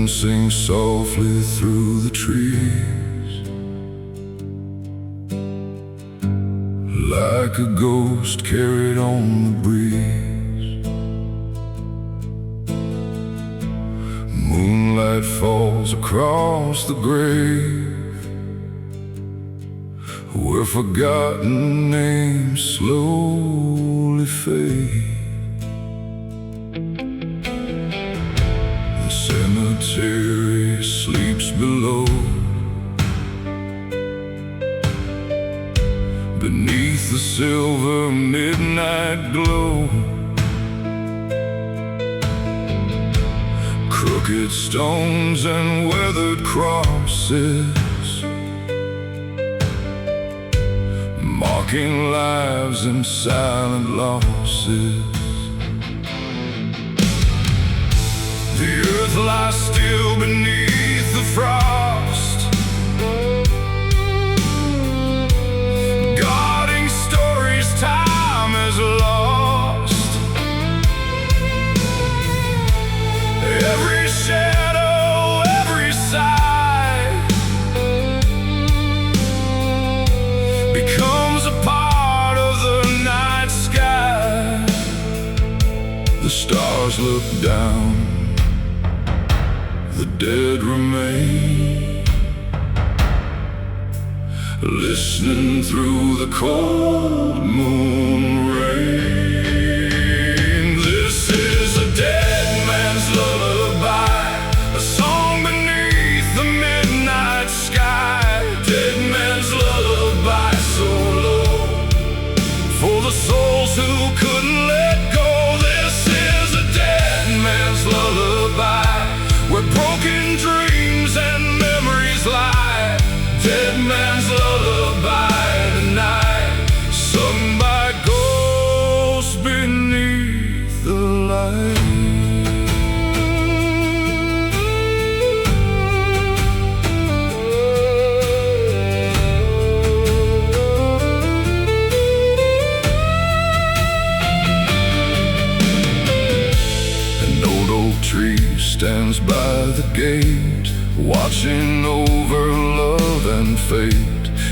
Sing softly through the trees, like a ghost carried on the breeze. Moonlight falls across the grave, where forgotten names slowly fade. Cemetery sleeps below, beneath the silver midnight glow. Crooked stones and weathered crosses, marking lives and silent losses. The earth lies still beneath the frost, guarding stories time has lost. Every shadow, every sigh becomes a part of the night sky. The stars look down, the dead remain, listening through the cold moon rain. This is a dead man's lullaby, a song beneath the midnight sky. Dead man's lullaby, so low, for the souls who couldn't let go. This is a dead man's lullaby, where broken dreams and memories lie. Dead man's lullaby tonight, sung by ghosts beneath the light. An old oak tree stands by the gate, watching over love and fate.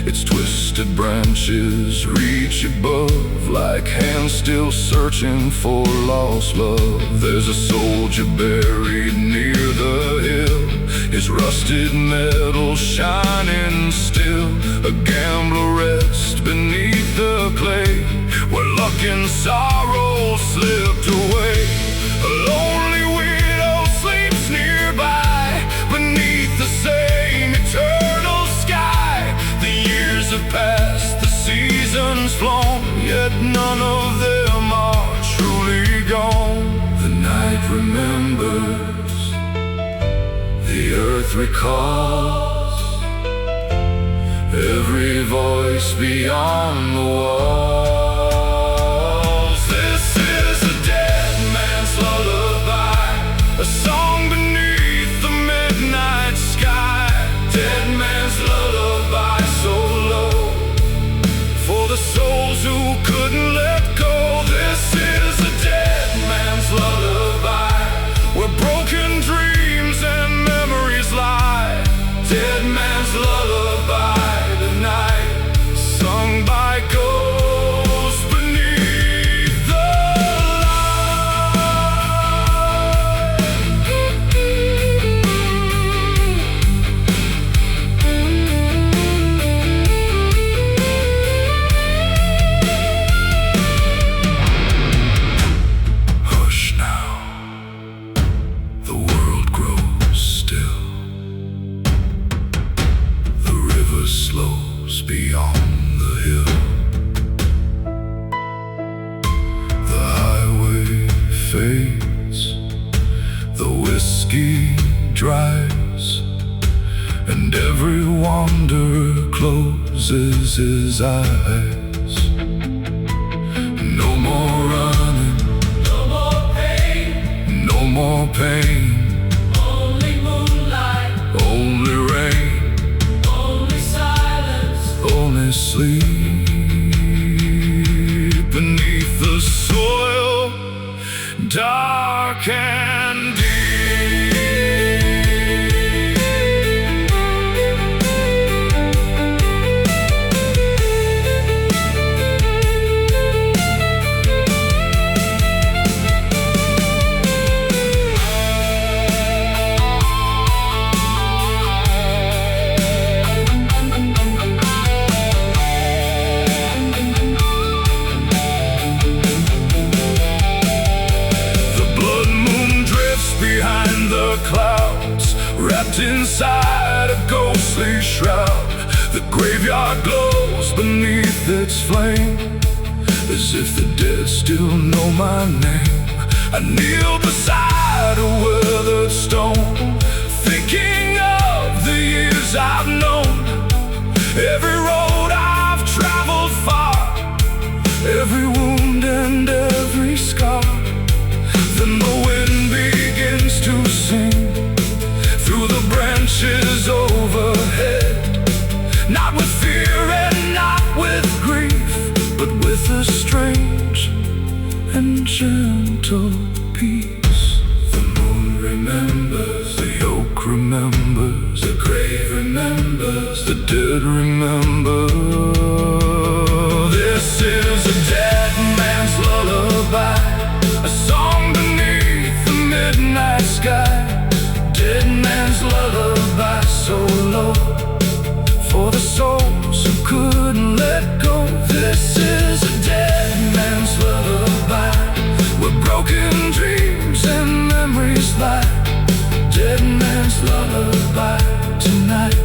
Its twisted branches reach above, like hands still searching for lost love. There's a soldier buried near the hill, his rusted metal shining still. A gambler rests beneath the clay, where luck and sorrow slipped away. A lonely widow sleeps nearby, beneath the same eternal sky. The years have passed, the seasons flown, yet none of them are truly gone. The night remembers, the earth recalls, every voice beyond the walls. This is a dead man's lullaby, a song beneath the midnight sky. Dead man's lullaby, so low, for the souls who couldn't let go. This is a dead man's lullaby, where broken dreams and memories lie. Dead man's lullaby tonight, sung by ghosts beneath the slows beyond the hill. The highway fades, the whiskey dries, and every wanderer closes his eyes. No more running, no more pain, no more dark and deep. Clouds wrapped inside a ghostly shroud. The graveyard glows beneath its flame, as if the dead still know my name. I kneel beside a weathered stone, thinking of the years I've known. Every road I've traveled far, every wound and every scar. Then the wind begins to sing through the branches overhead, not with fear and not with grief, but with a strange and gentle peace. The moon remembers, the oak remembers, the grave remembers, the dead remember. This is a dead man's lullaby, a song beneath the midnight sky. Dead man's lullaby, so low, for the souls who couldn't let go. This is a dead man's lullaby, where broken dreams and memories lie. Dead man's lullaby tonight,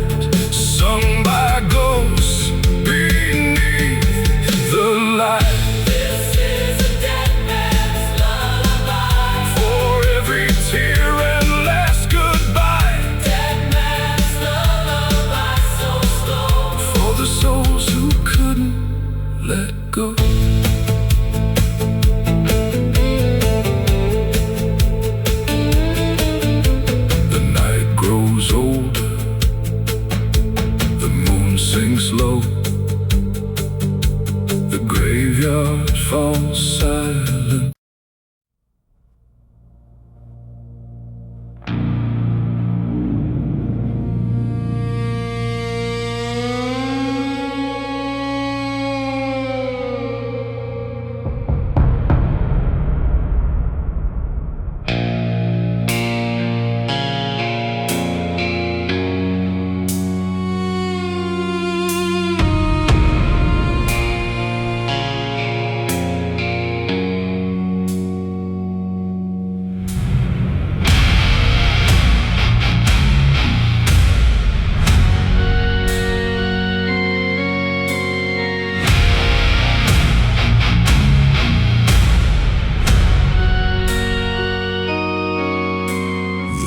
sung by ghosts beneath the light. Let go. The night grows older, the moon sinks low, the graveyard falls silent.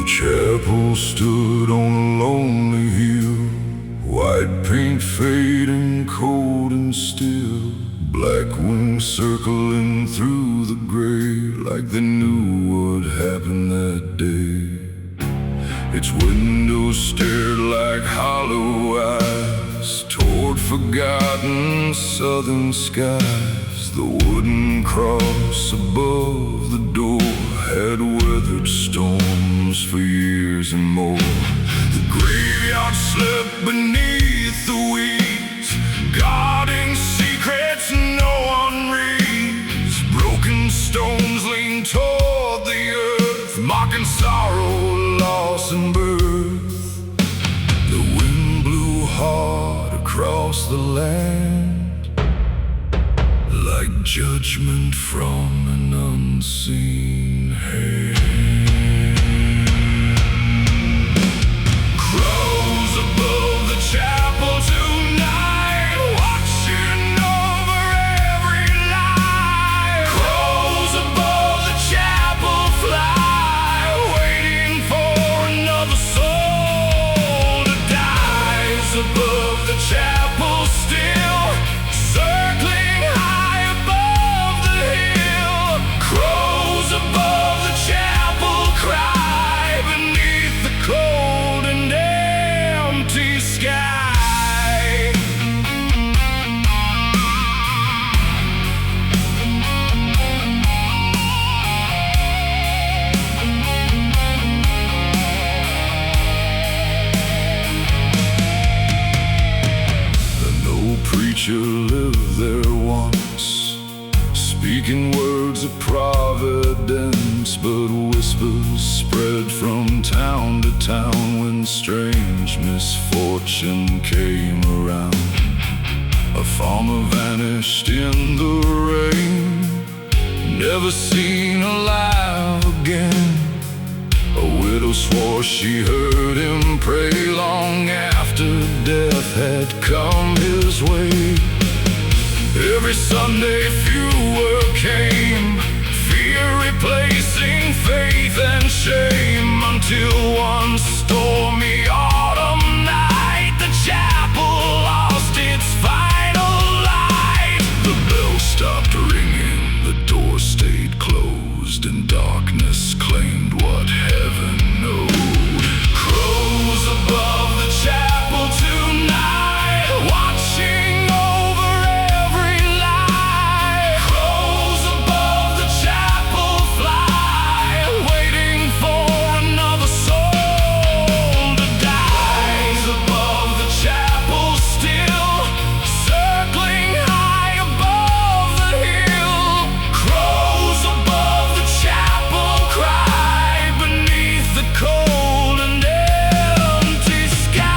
Chapel stood on a lonely hill, white paint fading cold and still, black wings circling through the gray, like they knew what happened that day. Its windows stared like hollow eyes toward forgotten southern skies. The wooden cross above the door had weathered storms for years and more. The graveyard slept beneath the weeds, guarding secrets no one reads. Broken stones lean toward the earth, mocking sorrow, loss and birth. The wind blew hard across the land, like judgment from an unseen hand. Crows above the chapel tonight, watching over every lie. Crows above the chapel fly, waiting for another soul to die. Above the chapel still, circling high above the hill. Crows evidence, but whispers spread from town to town when strange misfortune came around. A farmer vanished in the rain, never seen alive again. A widow swore she heard him pray long after death had come his way. Every Sunday fewer came, fear replacing faith and shame, until one stormy autumn night the chapel lost its final light. The bell stopped ringing, the door stayed closed, and darkness claimed what heaven knowed. Crows above the chapel tonight, watching over every lie. Crows above the chapel fly, waiting for another soul to die. Crows above the chapel still, circling high above the hill. Crows above the chapel cry beneath the cold and empty sky.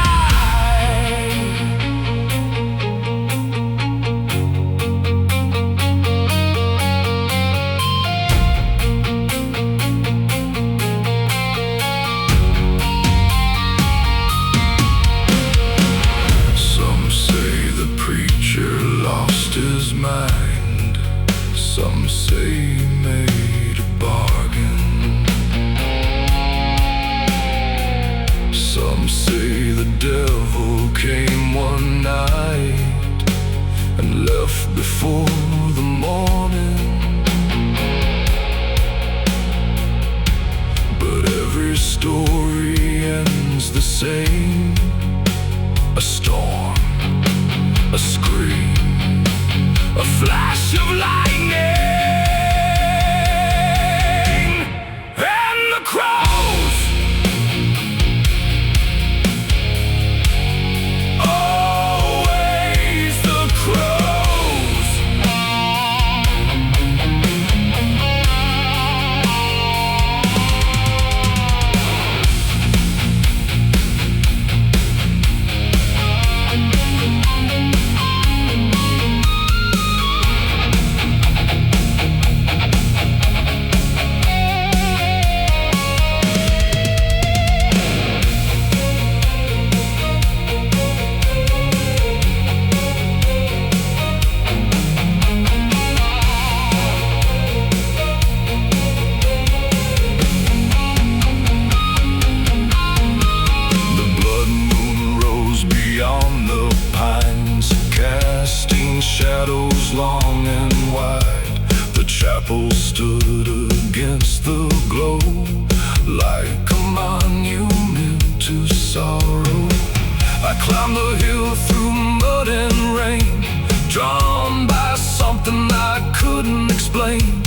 Some say the preacher lost his mind, some say he made a bargain, some say the devil came one night and left before the morning. But every story ends the same: a storm, a scream, a flash of lightning, and the crows always the crows. The blood moon rose beyond the pines, casting shadows long and wide. The chapel stood against the glow, like a monument to sorrow. I climbed the hill through mud and rain, drawn by something I couldn't explain.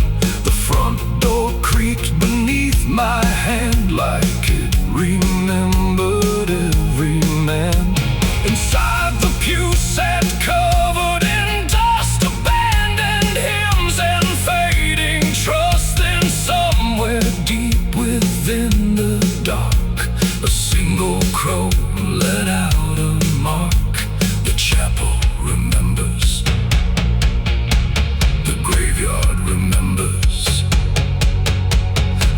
The front door creaked beneath my hand, like it remembered every man. Inside the pew sat covered in dust, abandoned hymns and fading trust. Then somewhere deep within the dark, a single crow let out a mark. The chapel remembers, the graveyard remembers,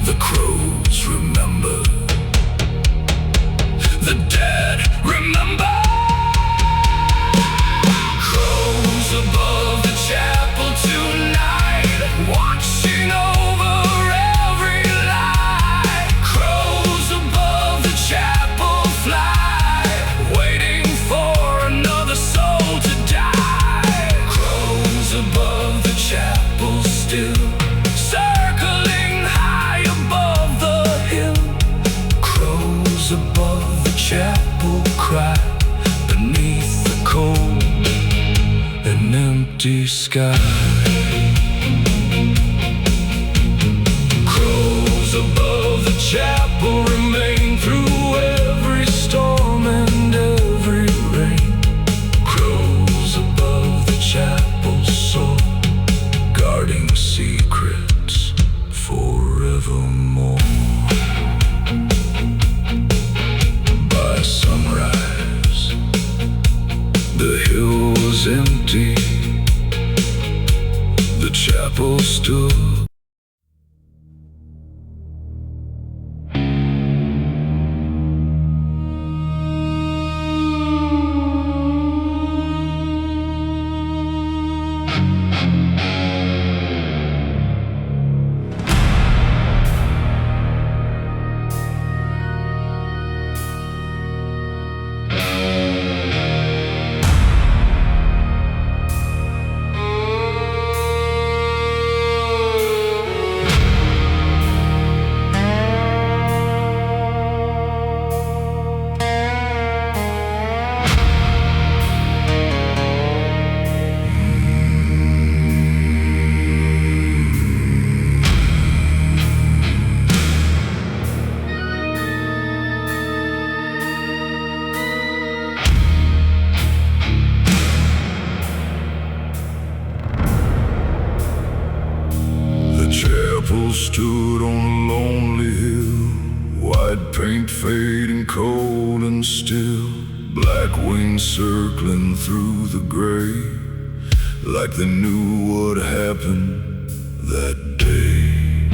the crows remember, the dead remember. Crows above the chapel tonight, watching over every lie. Crows above the chapel fly, waiting for another soul to die. Crows above the chapel still, circling high above the hill. Crows above the chapel cry beneath the cold and empty sky. Crows above the chapel remain through every storm and every rain. Crows above the chapel soar, guarding secrets stood on a lonely hill, white paint fading cold and still, black wings circling through the gray, like they knew what happened that day.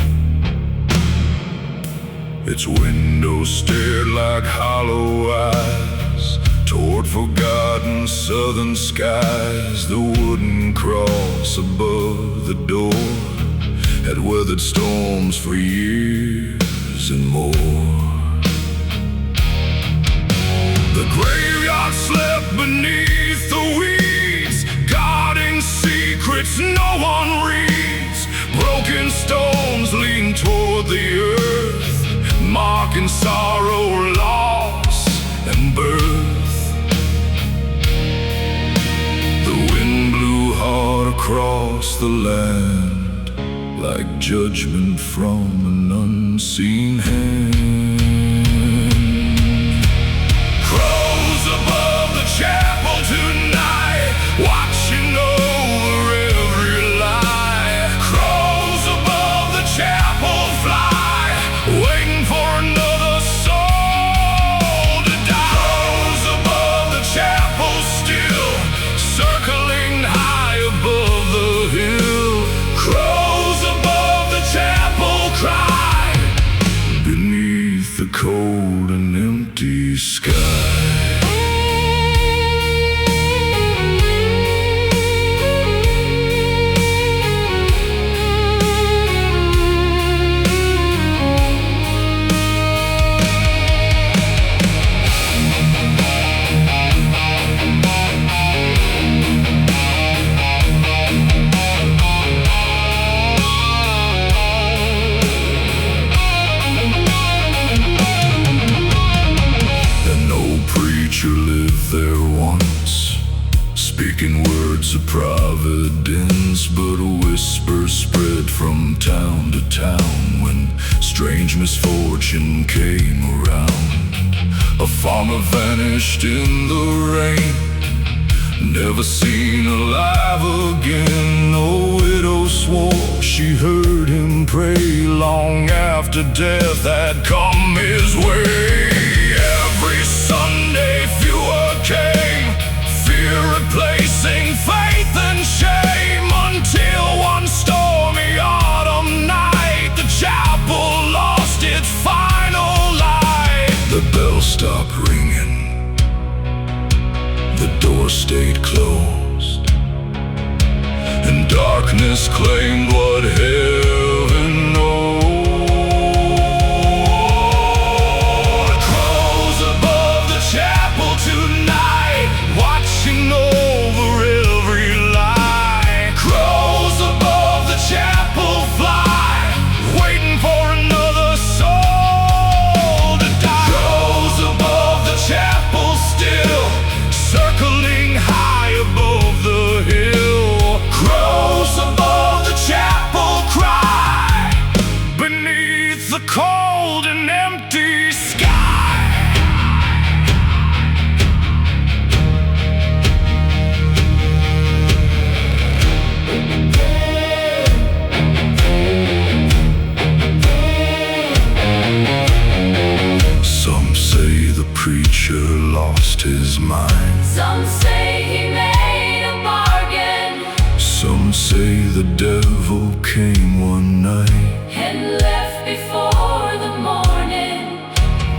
Its windows stared like hollow eyes toward forgotten southern skies. The wooden cross above the door had weathered storms for years and more. The graveyard slept beneath the weeds, guarding secrets no one reads. Broken stones lean toward the earth, marking sorrow, loss, and birth. The wind blew hard across the land, like judgment from an unseen hand. Crows above the chapel tonight, watching over every lie. Crows above the chapel fly, waiting for another soul to die. Crows above the chapel still, circling high above the hill. Crows above the chapel cry, beneath the cold and empty sky. There once, speaking words of providence, but whispers spread from town to town when strange misfortune came around. A farmer vanished in the rain, never seen alive again. A widow swore she heard him pray long after death had come his way. Every Sunday fewer came, fear replacing faith and shame, until one stormy autumn night the chapel lost its final light. The bell stopped ringing, the door stayed closed, and darkness claimed what heaven knows. Cold and empty sky. Some say the preacher lost his mind. Some say he made a bargain. Some say the devil came one night and left before the morning.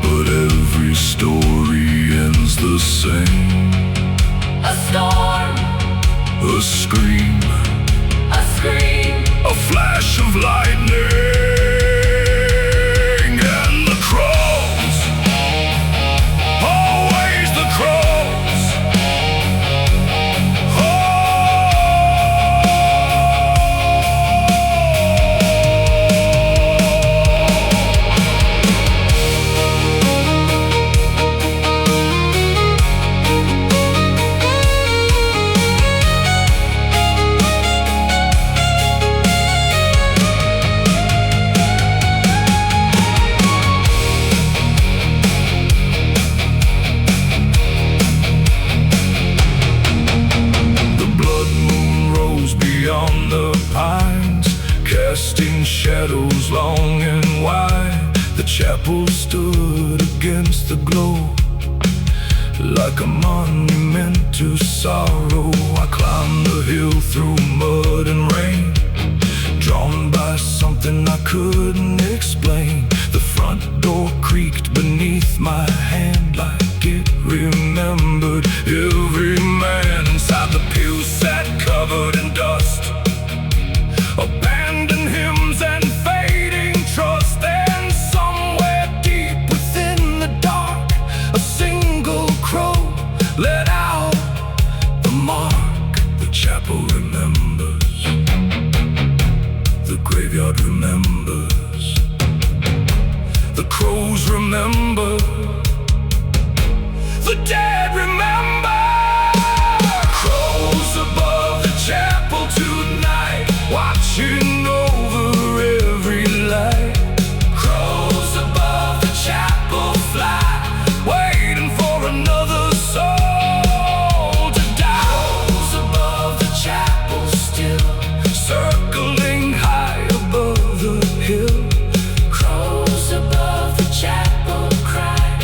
But every story ends the same. A storm, a scream, a scream, a flash of lightning, and the crows, always the crows. and wide, the chapel stood against the glow, like a monument to sorrow. I climbed the hill through mud and rain, drawn by something I couldn't explain. The front door creaked beneath my hand like it remembered every man. Inside the pew sat covered in dust, abandoned hymns and fading trust. And somewhere deep within the dark, a single crow let out the mark. The chapel remembers, the graveyard remembers, the crows remember, the dead remember. Crows above the chapel tonight, watching over every light. Crows above the chapel fly, waiting for another soul to die. Crows above the chapel still, circling high above the hill. Crows above the chapel cry,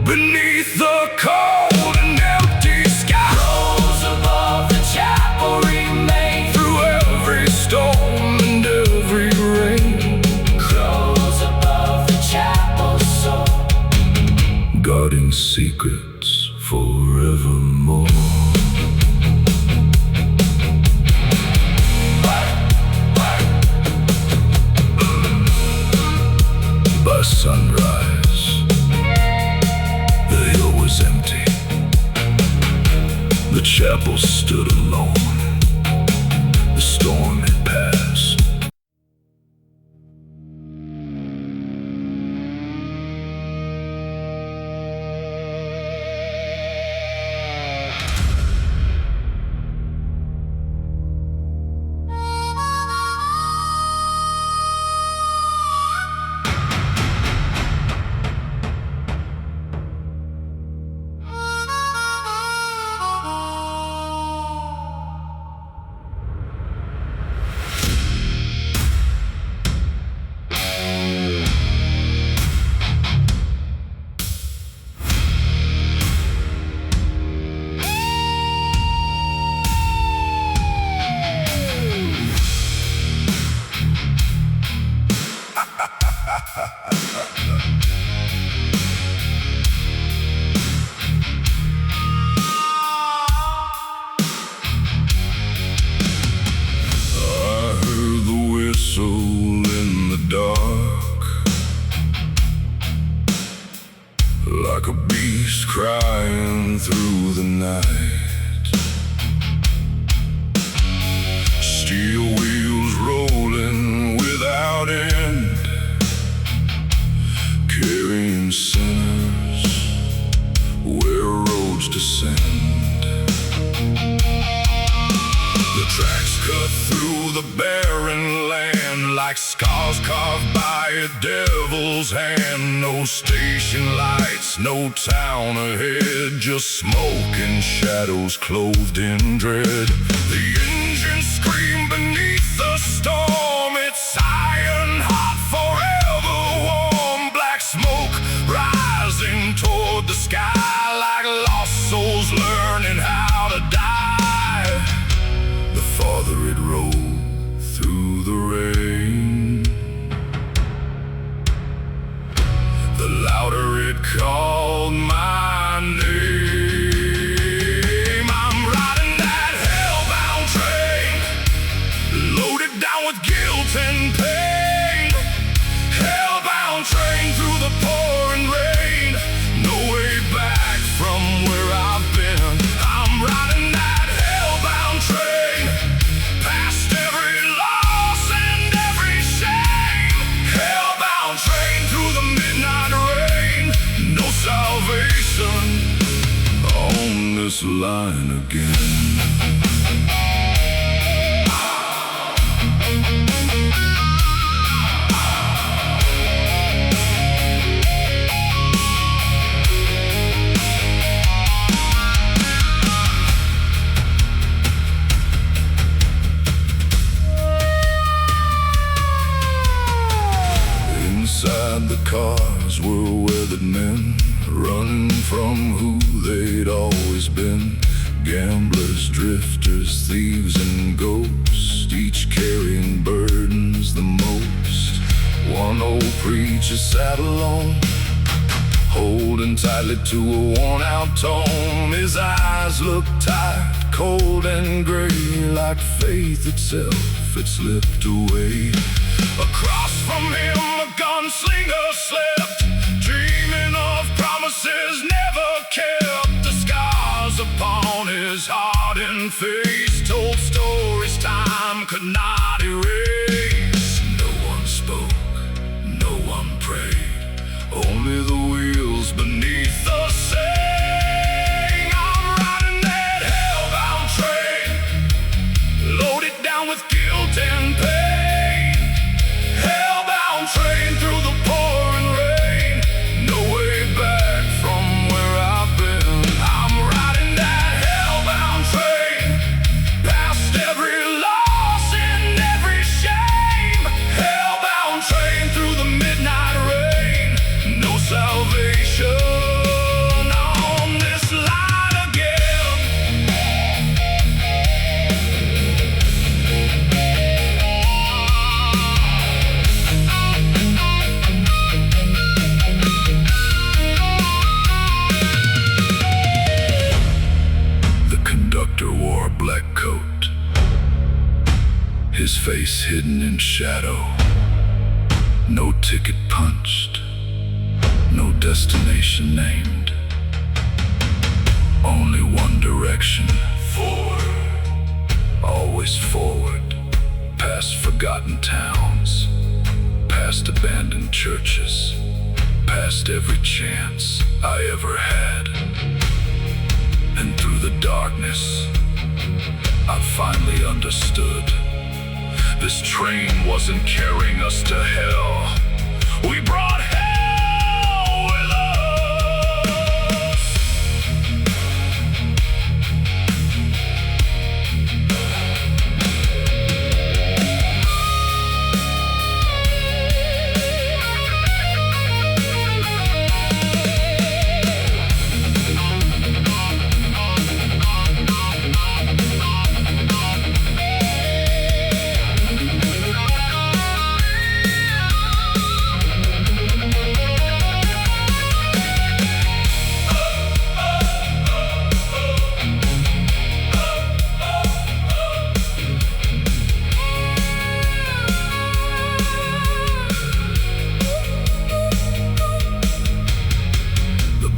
beneath the cold and empty sky. Crows above the chapel remain, through every storm and every rain. Crows above the chapel soul, guarding secrets forevermore. By sunrise, the hill was empty. The chapel stood alone. The storm had passed. Like a beast crying through the night, steel wheels rolling without end, carrying sinners where roads descend. The tracks cut through the barren land, like scars carved by a devil's hand. No station lights, no town ahead, just smoke and shadows clothed in dread. The engines scream beneath the storm, it's iron hot, forever warm. Black smoke rising toward the sky, like lost souls learning how to die. The farther it rolled through the rain, the louder it called my name. I'm riding that hellbound train, loaded down with guilt and pain. Hellbound train through the pouring rain, no way back from where I've been. I'm riding that hellbound train, past every loss and every shame. Hellbound train through the midnight rain, no salvation on this line again. Inside the cars were weathered men, running from who they'd always been. Gamblers, drifters, thieves and ghosts, each carrying burdens the most. One old preacher sat alone, holding tightly to a worn-out tome. His eyes looked tired, cold and gray, like faith itself had slipped away. Across from him a gunslinger slept, dreaming of promises never kept. The scars upon his hardened face told stories time could not erase. No one spoke, no one prayed, only the wheels beneath the saying. I'm riding that hellbound train, loaded down with guilt and pain. Hellbound train through the pouring rain, no way back from where I've been. I'm riding that hellbound train, past every loss and every shame. Hellbound train through the midnight rain, no salvation on this line again. The conductor wore a black coat, his face hidden in shadow. No ticket punched, no destination named, only one direction. Forward, always forward, past forgotten towns, past abandoned churches, past every chance I ever had. And through the darkness, I finally understood. This train wasn't carrying us to hell, we brought hell with us.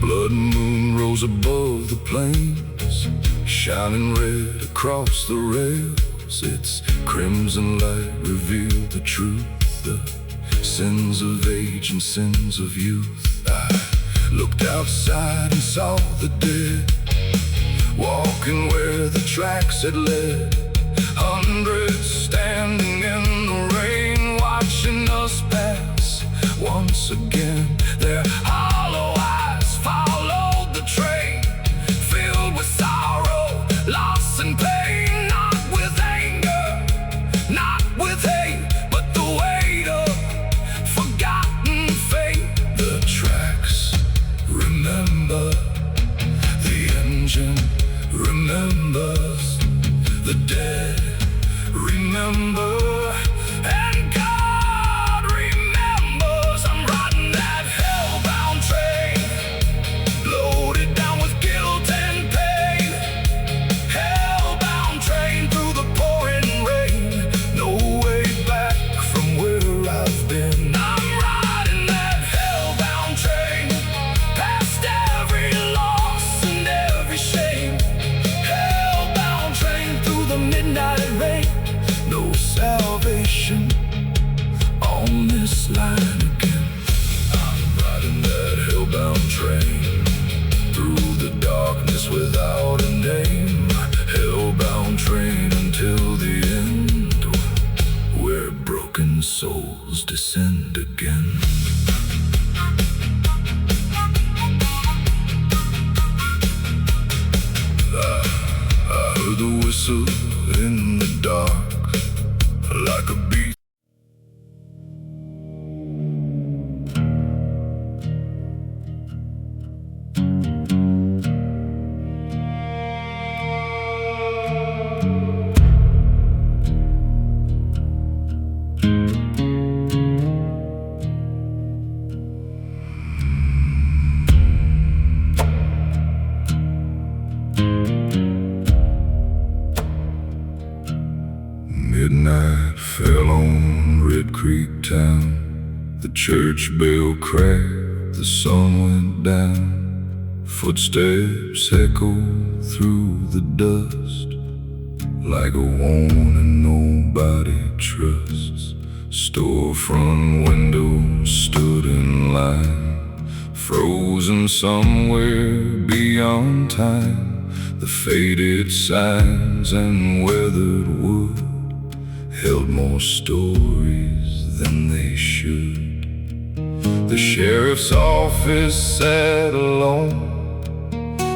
Blood moon rose above the plains, shining red across the rails. Its crimson light revealed the truth, the sins of age and sins of youth. I looked outside and saw the dead, walking where the tracks had led. Hundreds standing in the rain, watching us pass once again. Their hollow eyes followed the train, filled with sorrow, loss and pain. Not with anger, not with hate, but the weight of forgotten fate. The tracks remember, the engine remembers, the dead remember, and God remembers. I'm riding that hellbound train, loaded down with guilt and pain. Hellbound train through the pouring rain, no way back from where I've been. I'm riding that hellbound train, past every loss and every shame. Hellbound train through the midnight rain, no salvation on this line again. I'm riding that hellbound train, through the darkness without a name. Hellbound train until the end, where broken souls descend again. I heard the whistle in the dark, like a beast. town. The church bell cracked, the sun went down. Footsteps echo through the dust, like a warning nobody trusts. Storefront windows stood in line, frozen somewhere beyond time. The faded signs and weathered wood held more stories than they should. The sheriff's office sat alone,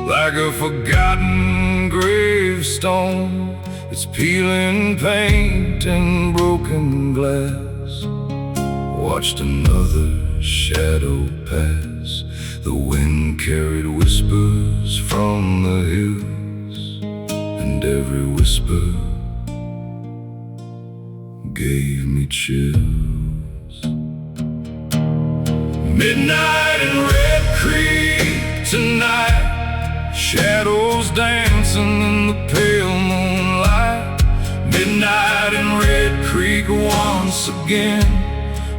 like a forgotten gravestone. It's peeling paint and broken glass. Watched another shadow pass. The wind carried whispers from the hills, and every whisper gave me chills. Midnight in Red Creek tonight, shadows dancing in the pale moonlight. Midnight in Red Creek once again,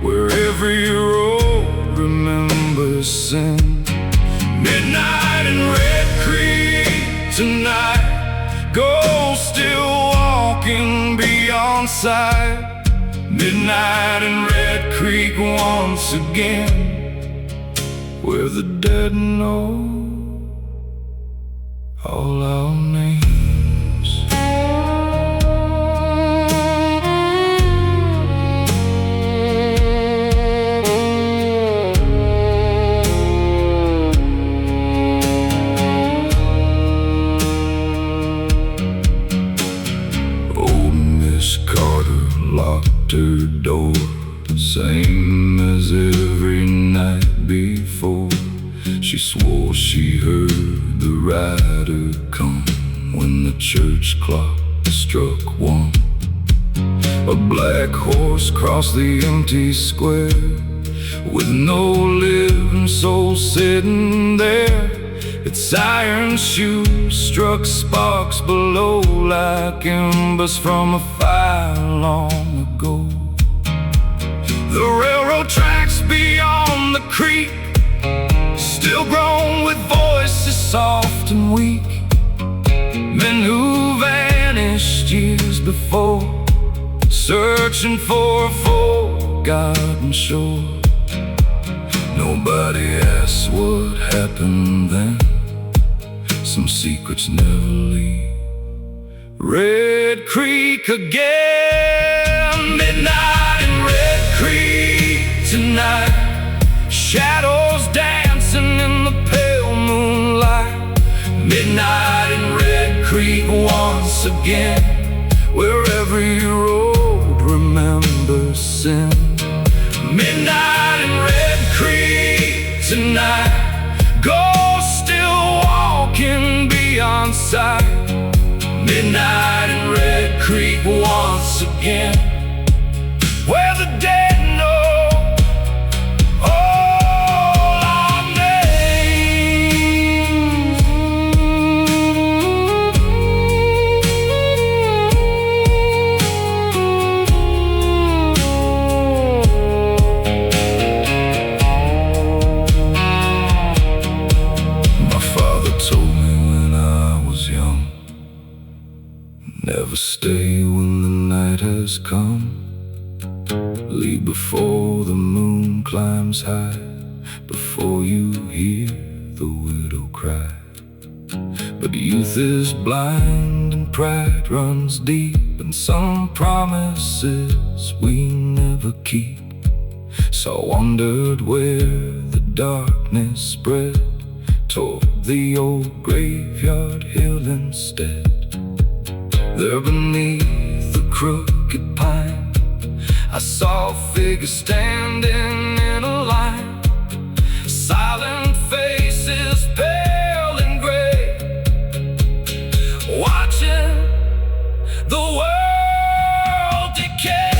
where every road remembers sin. Midnight in Red Creek tonight, ghosts still walking beyond sight. Midnight in Red Creek once again, where the dead know all our names. Old Miss Carter locked her door, same as every night before. She swore she heard the rider come when the church clock struck one. A black horse crossed the empty square, with no living soul sitting there. Its iron shoes struck sparks below, like embers from a fire long ago. The railroad tracks beyond the creek, still grown with voices soft and weak. Men who vanished years before, searching for a forgotten shore. Nobody asks what happened then, some secrets never leave Red Creek again. Midnight in Red Creek tonight, shadows dancing in the pale moonlight. Midnight in Red Creek once again, where every road remembers sin. Midnight in Red Creek tonight, ghosts still walking beyond sight. Midnight in Red Creek once again, where the dead know all our names. My father told me when I was young, never stay when the night has come. Leave before the moon climbs high, before you hear the widow cry. But youth is blind and pride runs deep, and some promises we never keep. So I wondered where the darkness spread, toward the old graveyard hill instead. There beneath the crooked pine, I saw a figure standing in a line. Silent faces, pale and gray, watching the world decay.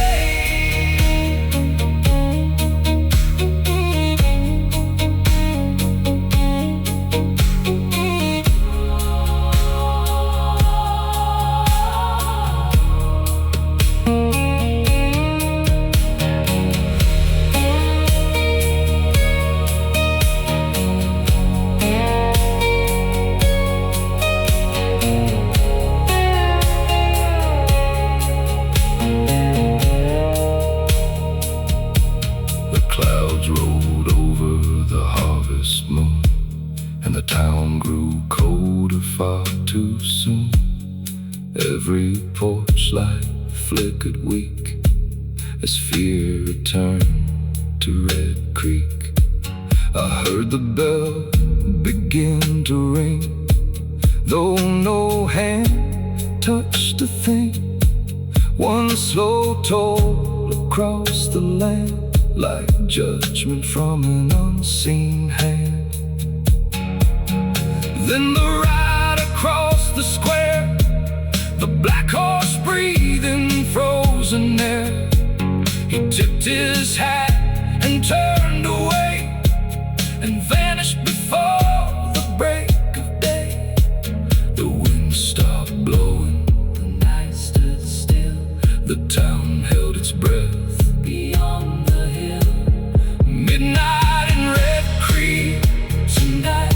Clouds rolled over the harvest moon, and the town grew colder far too soon. Every porch light flickered weak as fear returned to Red Creek. I heard the bell begin to ring, though no hand touched a thing. One slow toll across the land, like judgment from an unseen hand. Then the ride across the square, the black horse breathing frozen air. He tipped his hat and turned away and vanished before the break of day. The wind stopped blowing, the night stood still. The town held its breath beyond the hill. Midnight in Red Creek tonight,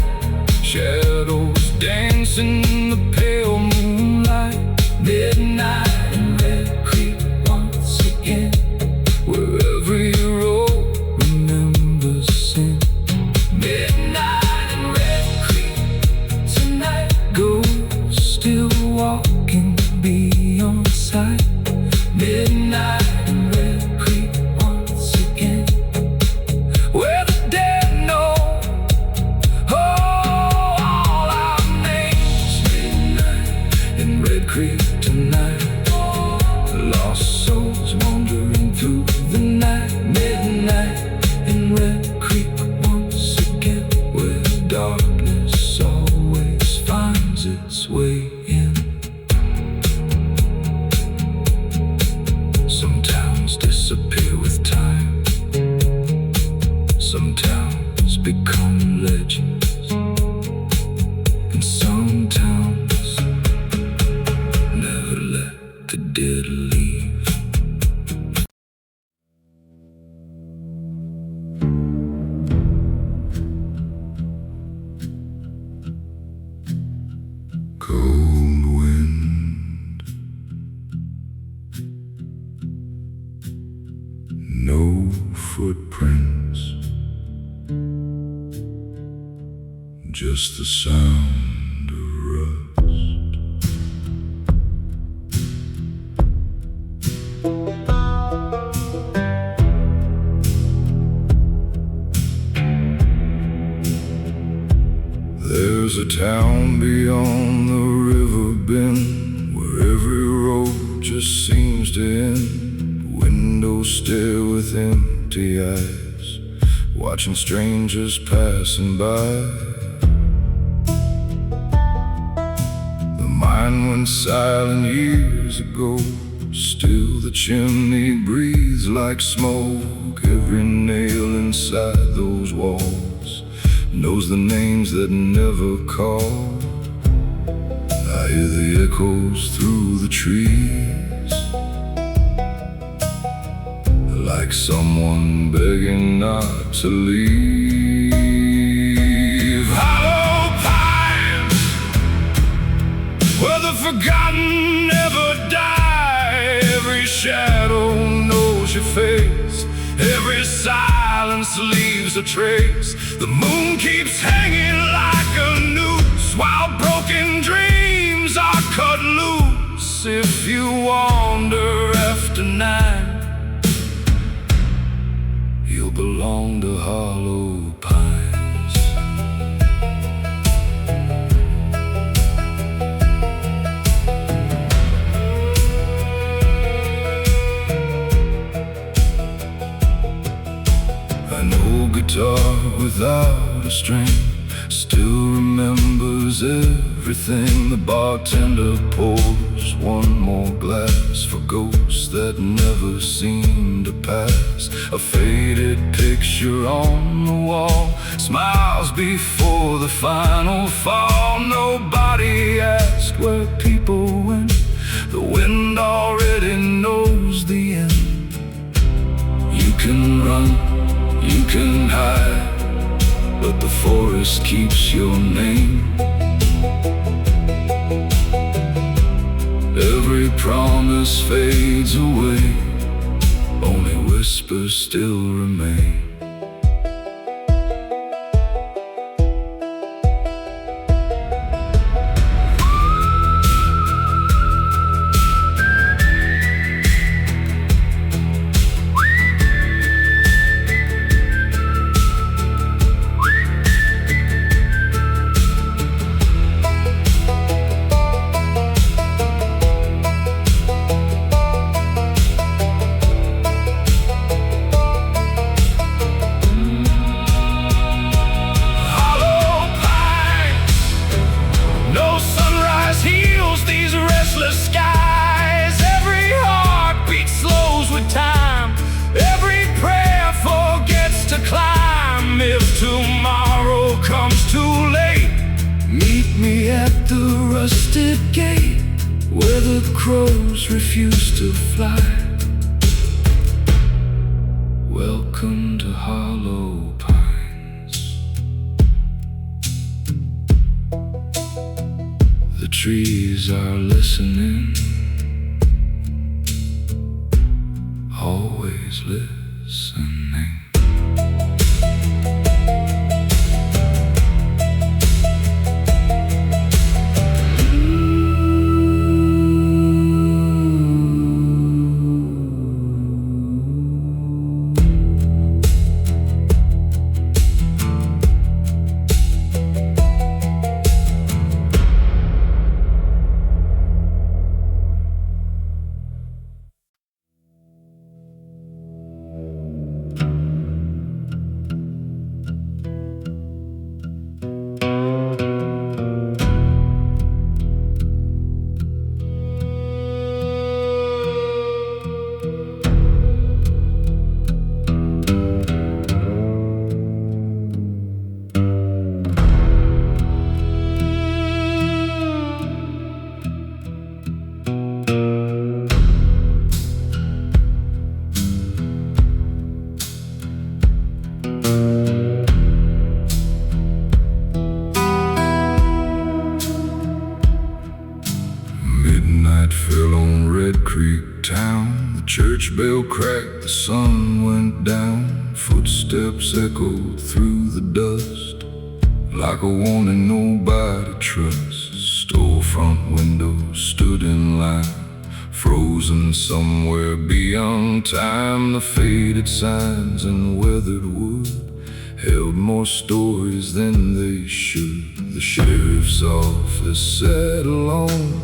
shadows dancing in the pale moonlight. Midnight in Red Creek once again, where every road remembers sin. Midnight in Red Creek tonight, ghosts still walking beyond sight. Midnight in Red Creek once again, where the dead know all our names. Midnight in Red Creek tonight, lost souls wandering through the night. Midnight in Red Creek once again, where darkness always finds its way in. Some towns disappear with time, some towns become legends, and some towns never let the dead leave. Cold wind, no footprints, just the sound of rust. There's a town beyond the river bend, where every road just seems to end. Windows stare with empty eyes, watching strangers passing by. The mine went silent years ago, still the chimney breathes like smoke. Every nail inside those walls knows the names that never call. I hear the echoes through the trees, like someone begging not to leave. Hollow pines, where the forgotten never die. Every shadow knows your face, every silence leaves a trace. The moon keeps hanging like a noose, while broken dreams are cut loose. If you wander after 9, you'll belong to hollow pines. An old guitar without a string still remembers everything. The bartender pours one more glass for ghosts that never seem to pass. A faded picture on the wall smiles before the final fall. Nobody asked where people went, the wind already knows the end. You can run, you can hide, but the forest keeps your name. Every promise fades away, only whispers still remain. rusted gate where the crows refuse to fly. Welcome to Hollow Pines. The trees are listening, always listening. Midnight fell on Red Creek town. The church bell cracked, the sun went down. Footsteps echoed through the dust, like a warning nobody trusts. Storefront windows stood in line, frozen somewhere beyond time. The faded signs and weathered wood held more stories than they should. The sheriff's office sat alone,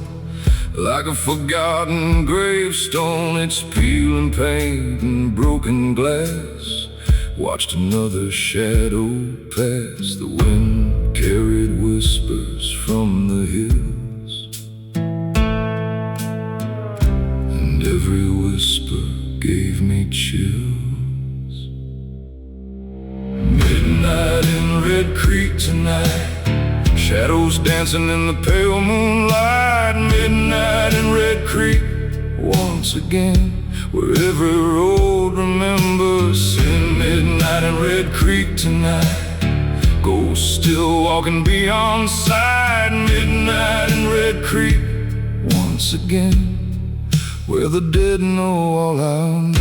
like a forgotten gravestone. Its peeling paint and broken glass watched another shadow pass. The wind carried whispers from the hills, and every whisper gave me chills. Midnight in Red Creek tonight, shadows dancing in the pale moonlight. Midnight in Red Creek once again, where every road remembers sin. Midnight in Red Creek tonight, ghosts still walking beyond sight. Midnight in Red Creek once again, where the dead know all our names.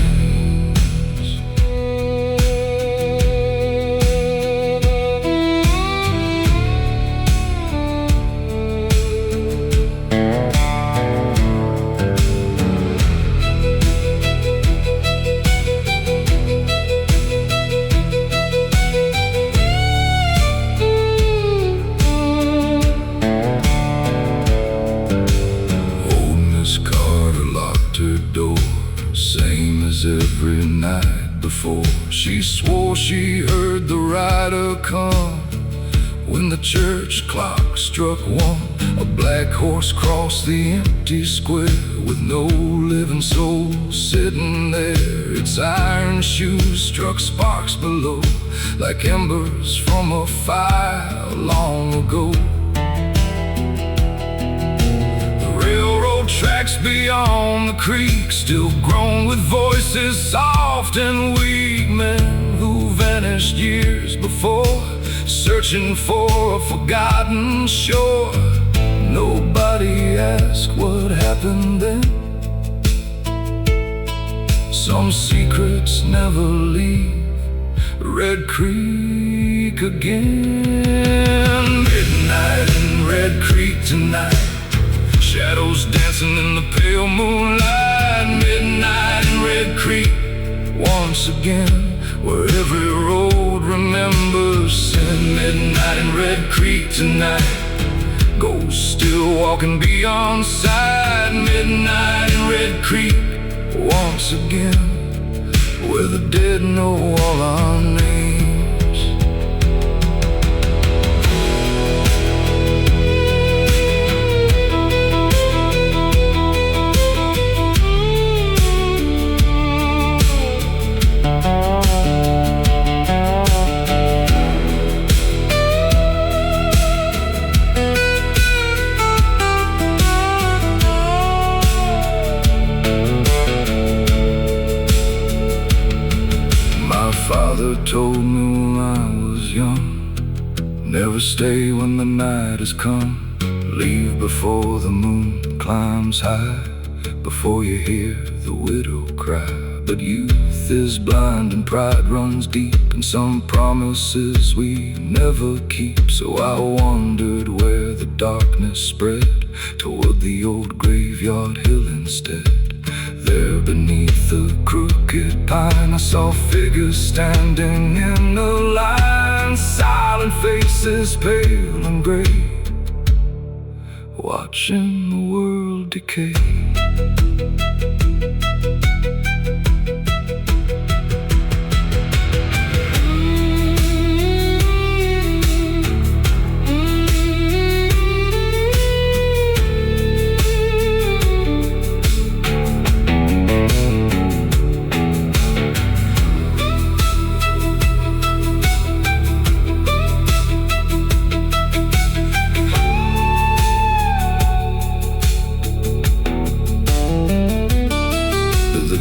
Same as every night before. She swore she heard the rider come when the church clock struck one. A black horse crossed the empty square with no living soul sitting there. Its iron shoes struck sparks below, like embers from a fire long ago. Tracks beyond the creek still groan with voices soft and weak. Men who vanished years before, searching for a forgotten shore. Nobody asked what happened then. Some secrets never leave Red Creek again. Midnight in Red Creek tonight, shadows dancing in the pale moonlight. Midnight in Red Creek once again, where every road remembers sin. Midnight in Red Creek tonight, ghosts still walking beyond sight. Midnight in Red Creek once again, where the dead know all our names. told me when I was young, never stay when the night has come. Leave before the moon climbs high, before you hear the widow cry. But youth is blind and pride runs deep, and some promises we never keep. So I wandered where the darkness spread, toward the old graveyard hill instead. There beneath the crooked pine I saw figures standing in a line, silent faces pale and gray, watching the world decay.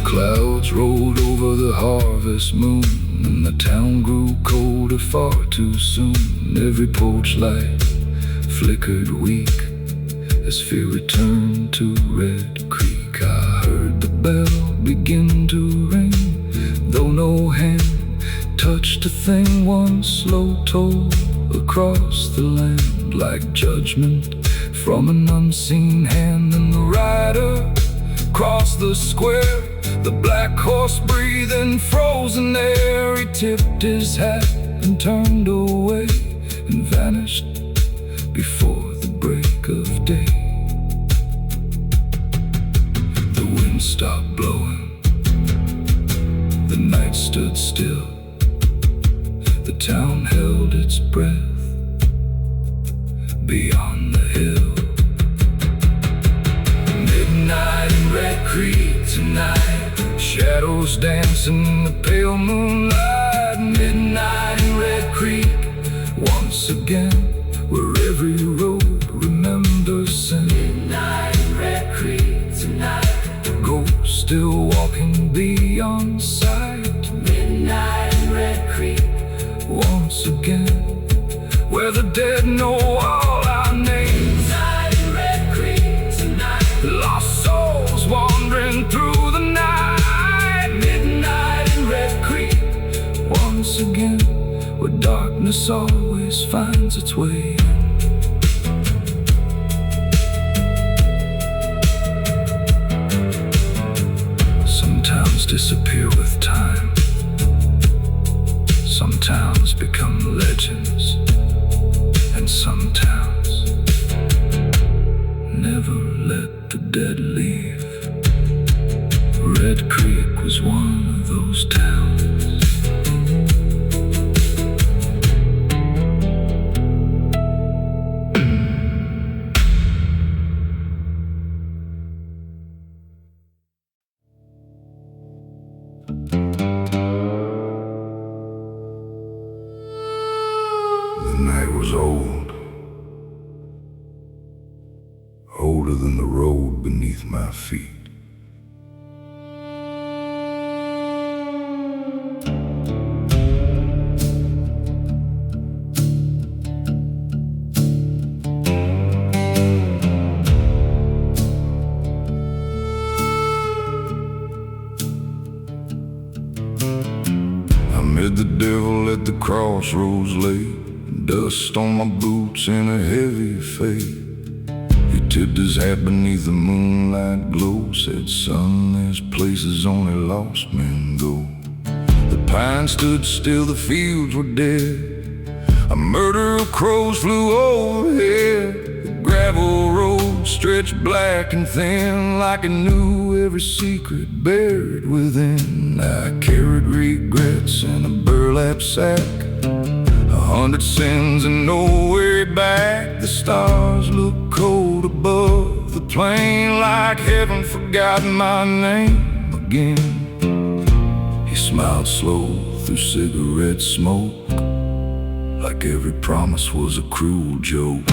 Clouds rolled over the harvest moon, and the town grew colder far too soon. Every porch light flickered weak as fear returned to Red Creek. I heard the bell begin to ring, though no hand touched a thing. One slow toll across the land, like judgment from an unseen hand. And the rider crossed the square, the black horse breathing frozen air. He tipped his hat and turned away, and vanished before the break of day. The wind stopped blowing, the night stood still, the town held its breath beyond the hill. Midnight in Red Creek tonight, shadows dancing in the pale moonlight. Midnight in Red Creek, once again, where every road remembers sin. Midnight in Red Creek tonight, ghosts still walking beyond sight. Midnight in Red Creek, once again, where the dead know all our names. Midnight in Red Creek tonight, lost souls wandering through the night. Once again, where darkness always finds its way. Some towns disappear with time, some towns become legends, and some towns never let the dead leave. Red Creek was one of those towns. The night was old, older than the road beneath my feet. I met the devil at the crossroads late, dust on my boots in a heavy fade. He tipped his hat beneath the moonlight glow, said, son, there's places only lost men go. The pines stood still, the fields were dead, a murder of crows flew overhead. The gravel road stretched black and thin, like it knew every secret buried within. I carried regrets in a burlap sack, 100 sins and no way back. The stars look cold above the plain, like heaven forgot my name again. He smiled slow through cigarette smoke, like every promise was a cruel joke.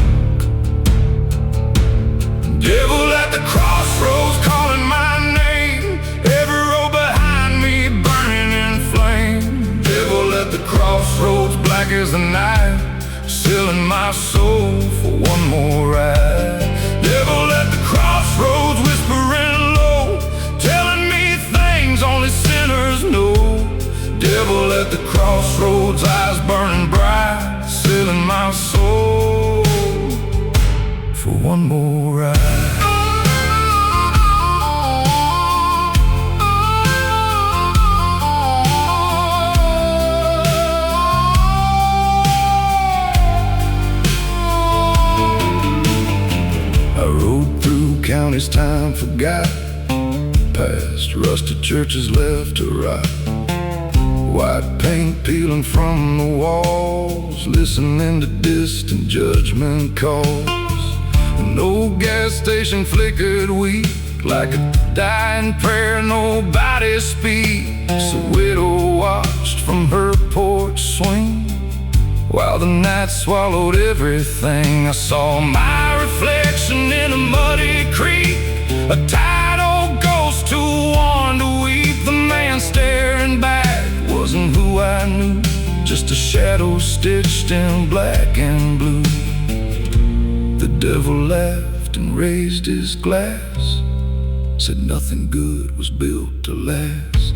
Devil at the crossroads calling my name, every road behind me burning in flame. Devil at the crossroads crossroads, black as the night, selling my soul for one more ride. Devil at the crossroads, whispering low, telling me things only sinners know. Devil at the crossroads, eyes burning bright, selling my soul for one more ride. Counties time forgot, past rusted churches left to rot, white paint peeling from the walls, listening to distant judgment calls. An old gas station flickered weak, like a dying prayer nobody speaks. A widow watched from her porch swing, while the night swallowed everything. I saw my reflection in a muddy creek, a tired old ghost who wanted to weep. The man staring back wasn't who I knew, just a shadow stitched in black and blue. The devil laughed and raised his glass, said nothing good was built to last.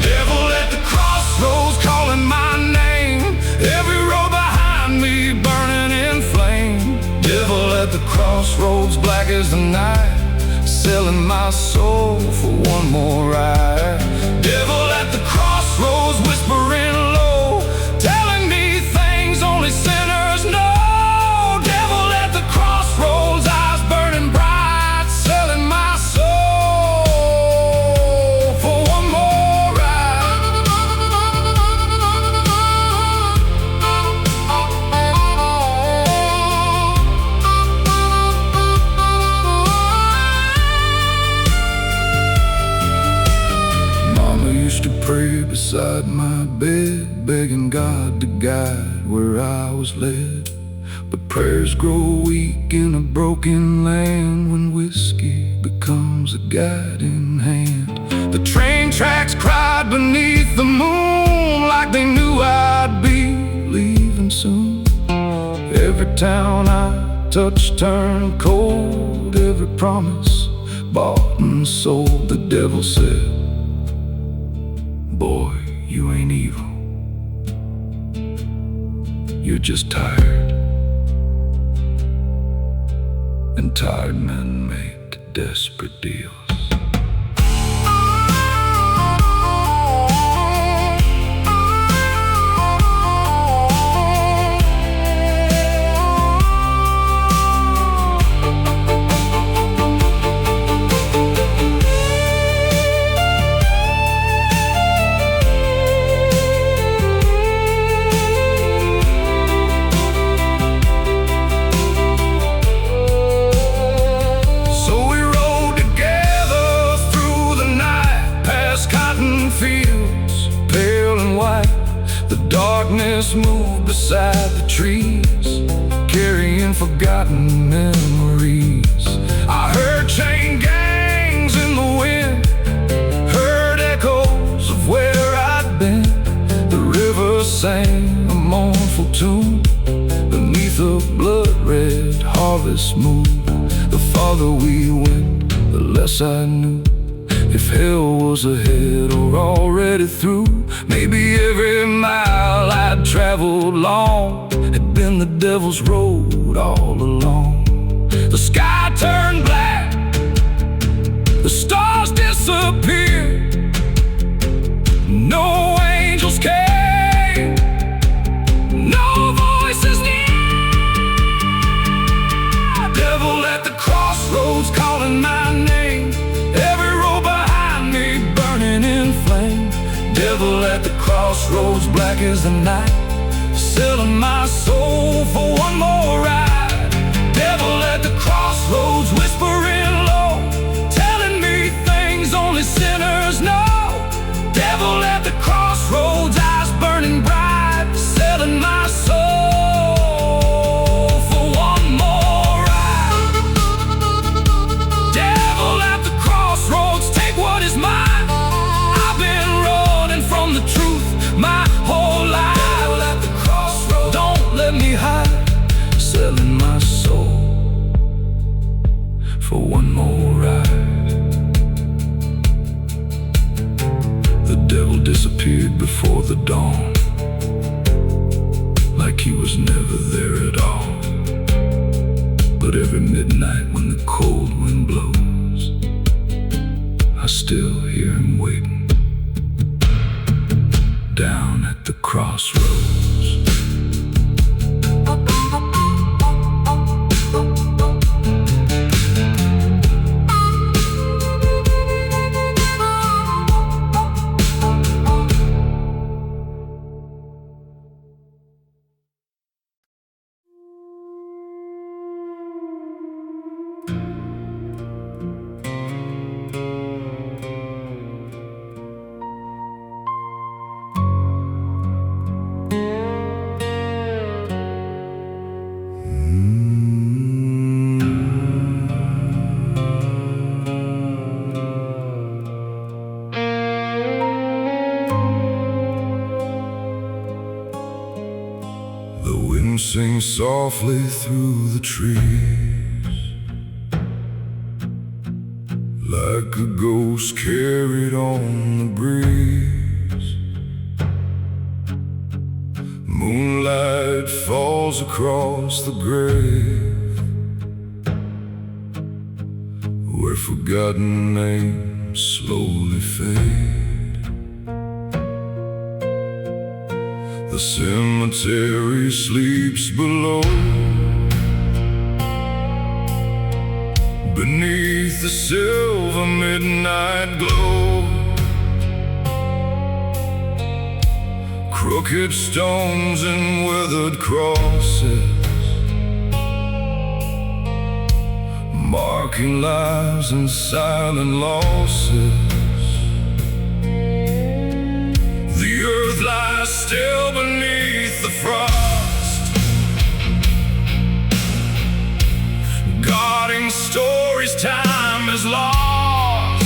Devil at the crossroads, calling my name, every road behind me burning in flame. Devil at the crossroads, black as the night, selling my soul for one more ride. Devil at the crossroads, whispering low, telling me things only sinners know. Devil at the crossroads, eyes burning bright, selling my soul for one more ride. Mama used to pray beside my bed, begging God to guide where I was led. But prayers grow weak in a broken land when whiskey becomes a guiding hand. The train tracks cried beneath the moon, like they knew I'd be leaving soon. Every town I touched turned cold, every promise bought and sold. The devil said, boy, you ain't evil, you're just tired. And tired men make desperate deals. Fields, pale and white, the darkness moved beside the trees, carrying forgotten memories. I heard chain gangs in the wind, heard echoes of where I'd been. The river sang a mournful tune beneath a blood-red harvest moon. The farther we went, the less I knew. If hell was ahead or already through, maybe every mile I'd traveled long had been the devil's road all along. The sky turned black, the stars disappeared, no angels came, no voices near. Devil at the crossroads, calling my name, every road behind me burning in flame. Devil at the crossroads, black as the night, selling my soul for one more ride. Devil at the crossroads, whispering low, telling me things only sinners know. Devil at the crossroads, eyes burning bright, selling my soul for one more ride. Devil at the crossroads, take what is mine. I've been running from the truth my whole life. Devil at the crossroads, don't let me hide, selling my soul for one more ride. The devil disappeared before the dawn, like he was never there at all. But every midnight when the cold wind blows, I still hear him waiting down at the crossroads. Sing softly through the trees, like a ghost carried on the breeze. Moonlight falls across the grave, where forgotten names slowly fade. The cemetery sleeps below, beneath the silver midnight glow. Crooked stones and weathered crosses, marking lives and silent losses. The earth lies still beneath the frost, guarding stories time has lost.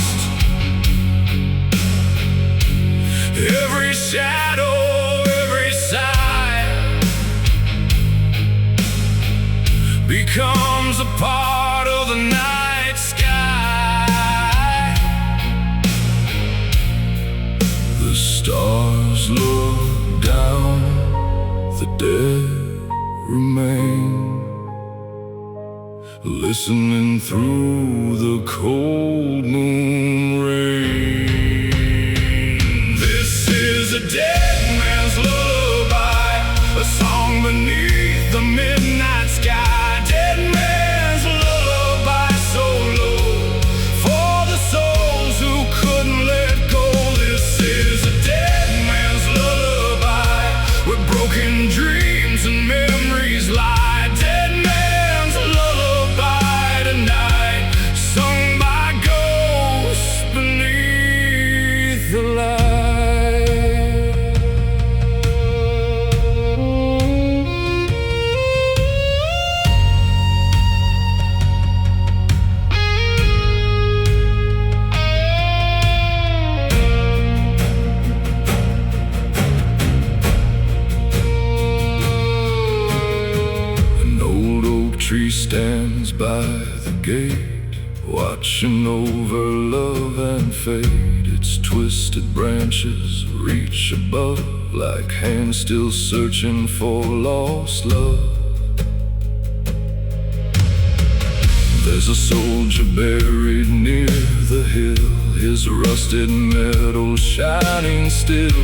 Every shadow, every sigh becomes a part of the night sky. The stars look down, the dead remain, listening through the cold moon rain. This is a dead man's lullaby, a song beneath the midnight sky. Dead man's lullaby, so low for the souls who couldn't let go. This is a dead man's lullaby, where broken dreams and memories lie. Dead man's lullaby tonight, sung by ghosts beneath the light. An old oak tree stands by the gate, watching over love and fate. Its twisted branches reach above, like hands still searching for lost love. There's a soldier buried near the hill, his rusted metal shining still.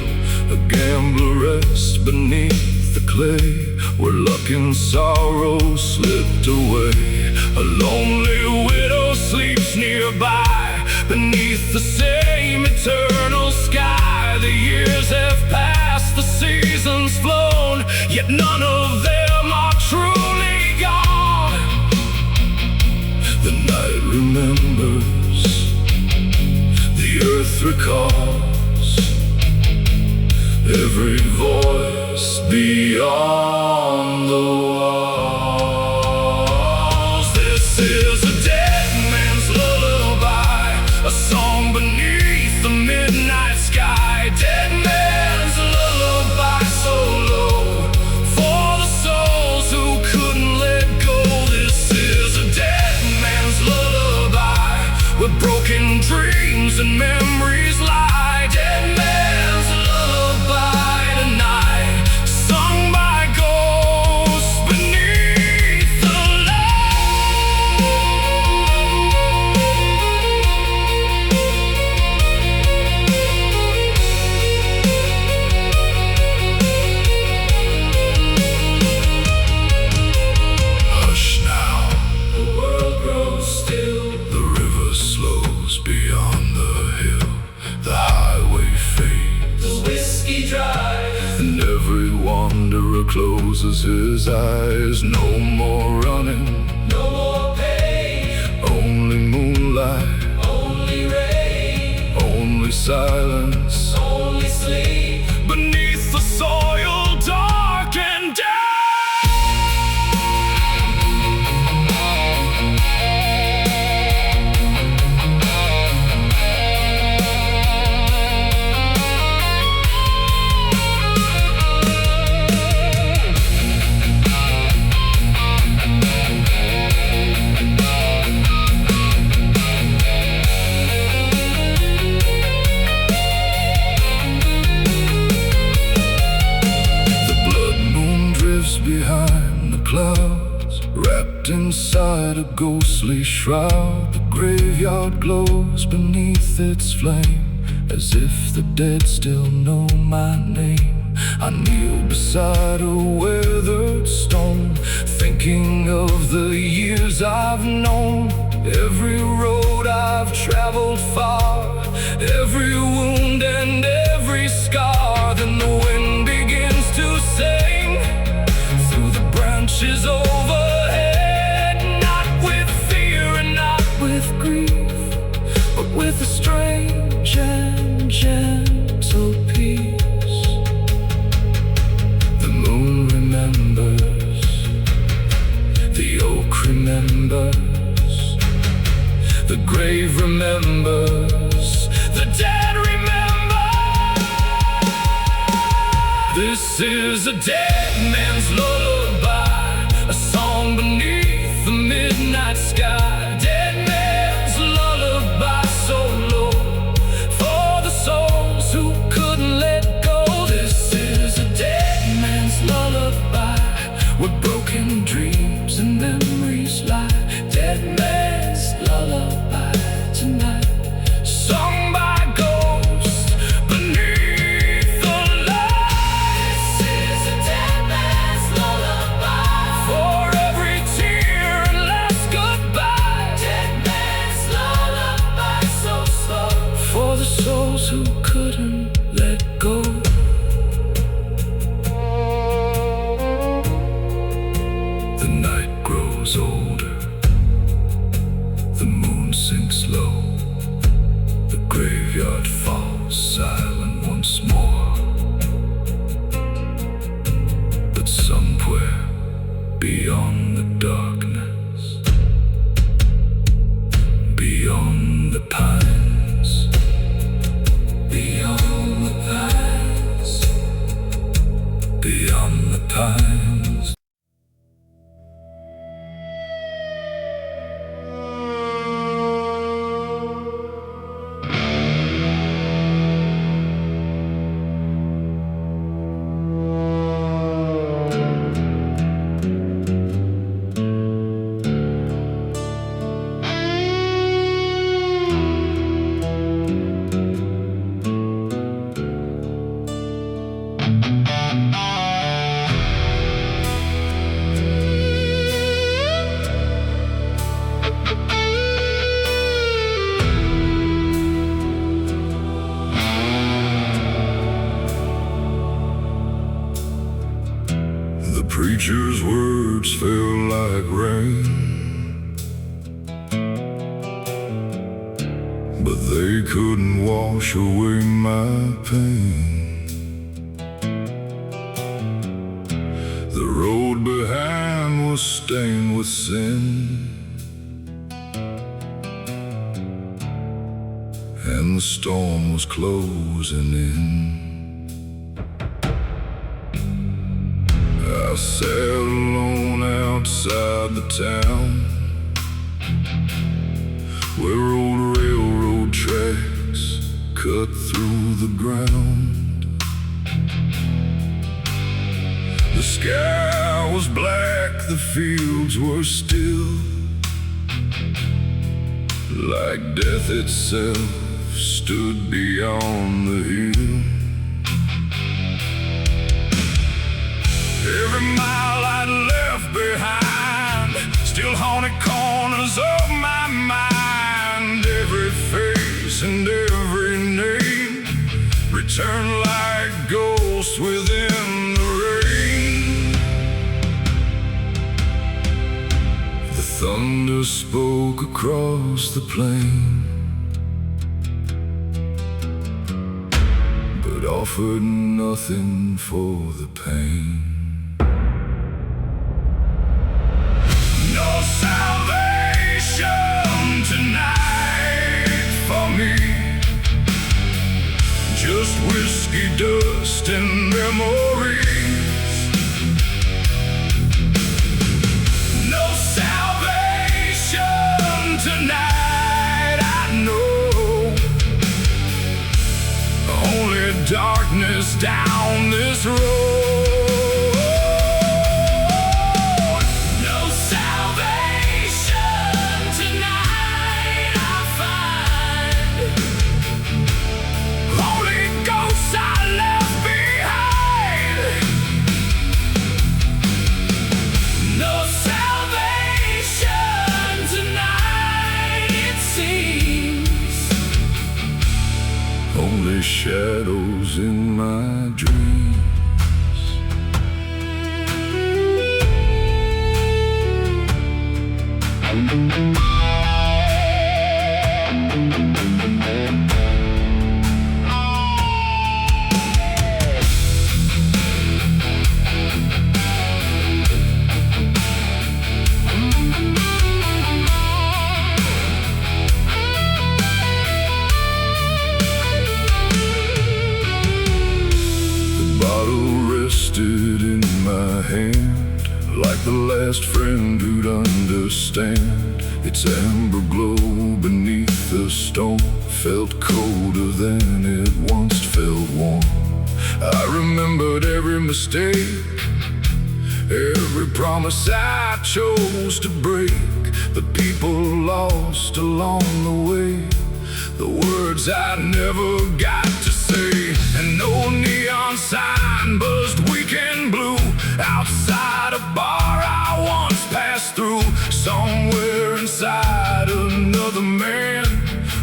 A gambler rests beneath the clay, where luck and sorrow slipped away. A lonely widow sleeps nearby, beneath the same eternal sky. The years have passed, the seasons flown, yet none of them are truly gone. The night remembers, the earth recalls, every voice beyond the walls. This is a dead man's lullaby, a song beneath the midnight sky. Dead man's lullaby. never closes his eyes. No more running, no more pain, only moonlight, only rain, only silence, only sleep. beneath the soil dark and dead. Behind the clouds, wrapped inside a ghostly shroud, the graveyard glows beneath its flame, as if the dead still know my name. I kneel beside a weathered stone, thinking of the years I've known. Every road I've traveled far, every wound and every scar. Then the wind begins to sing through the branches overhead, not with fear and not with grief, but with a strange and gentle peace. The moon remembers, the oak remembers, the grave remembers, the dead remember. This is a dead man's lullaby, a song beneath the midnight sky. Dead man's lullaby, so low for the souls who couldn't let go. This is a dead man's lullaby, where broken dreams and memories lie. Dead man's lullaby tonight, sung by ghosts beneath the light. This is a dead man's lullaby, For every tear and last goodbye. dead man's lullaby, so slow. For the souls who couldn't let go. The night grows older, the moon sinks low, the graveyard falls silent once more. But somewhere beyond the darkness, beyond the pines, beyond the pines, beyond the pines. The preacher's words fell like rain, but they couldn't wash away my pain. The road behind was stained with sin, and the storm was closing in. I sat alone outside the town, where old railroad tracks cut through the ground. The sky was black, the fields were still, like death itself stood beyond the hill. Every mile I'd left behind still haunted corners of my mind. Every face and every name returned like ghosts within the rain. Thunder spoke across the plain, but offered nothing for the pain. No salvation tonight for me, just whiskey dust and memories. No salvation tonight, I know. Only darkness down this road. No salvation tonight, I find. Holy Ghost I left behind. No salvation tonight, it seems. Only shadows in my dreams. In my hand, like the last friend who'd understand. Its amber glow beneath the stone felt colder than it once felt warm. I remembered every mistake, every promise I chose to break, the people lost along the way, the words I never got to say. And no neon sign buzzed weak and blue outside a bar I once passed through. Somewhere inside another man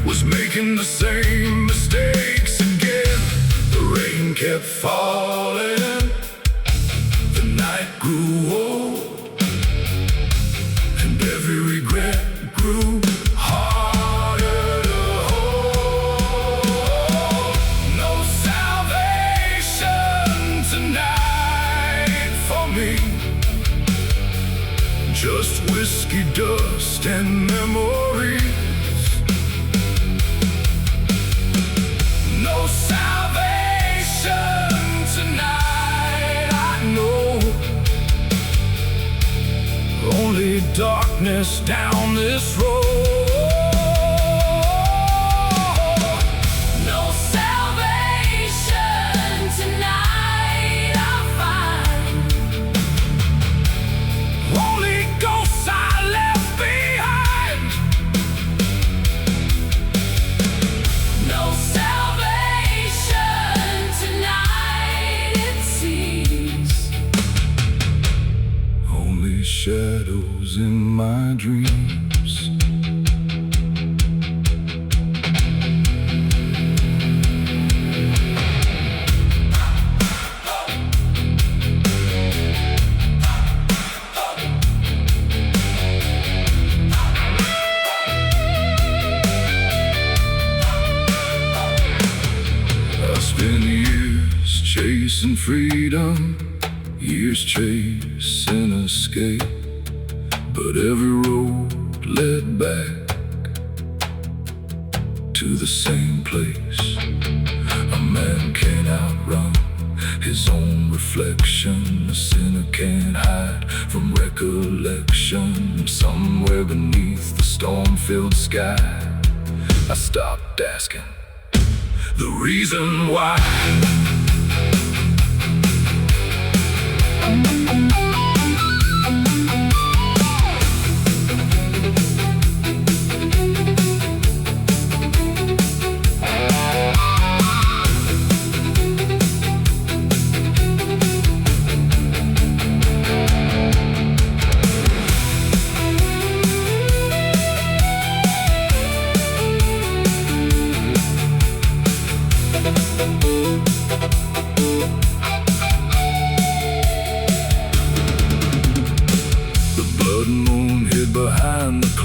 was making the same mistakes again. The rain kept falling, the night grew old, and every regret grew harder to hold. No salvation tonight for me, just whiskey dust and memories. No salvation tonight, I know. Only darkness down this road. No salvation tonight, I find. Holy Ghost I left behind. No salvation tonight, it seems. Only shadows in my dreams. I spent years chasing freedom, years chasing escape, but every road led back to the same place. A man can't outrun his own reflection. A sinner can't hide from recollection. Somewhere beneath the storm-filled sky, I stopped asking the reason why.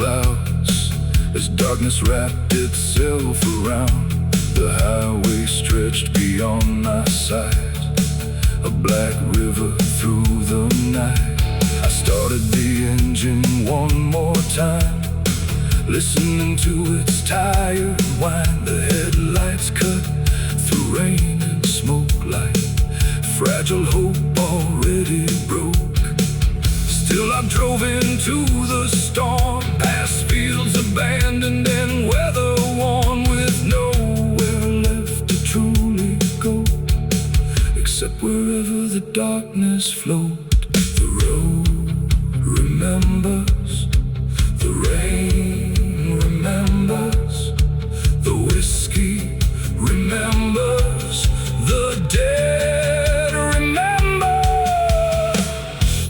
clouds as darkness wrapped itself around. The highway stretched beyond my sight, a black river through the night. I started the engine one more time, listening to its tired whine. The headlights cut through rain and smoke like fragile hope already broke. Still I drove into the storm, past fields abandoned and weather worn, with nowhere left to truly go, except wherever the darkness flowed. The road remembers the rain.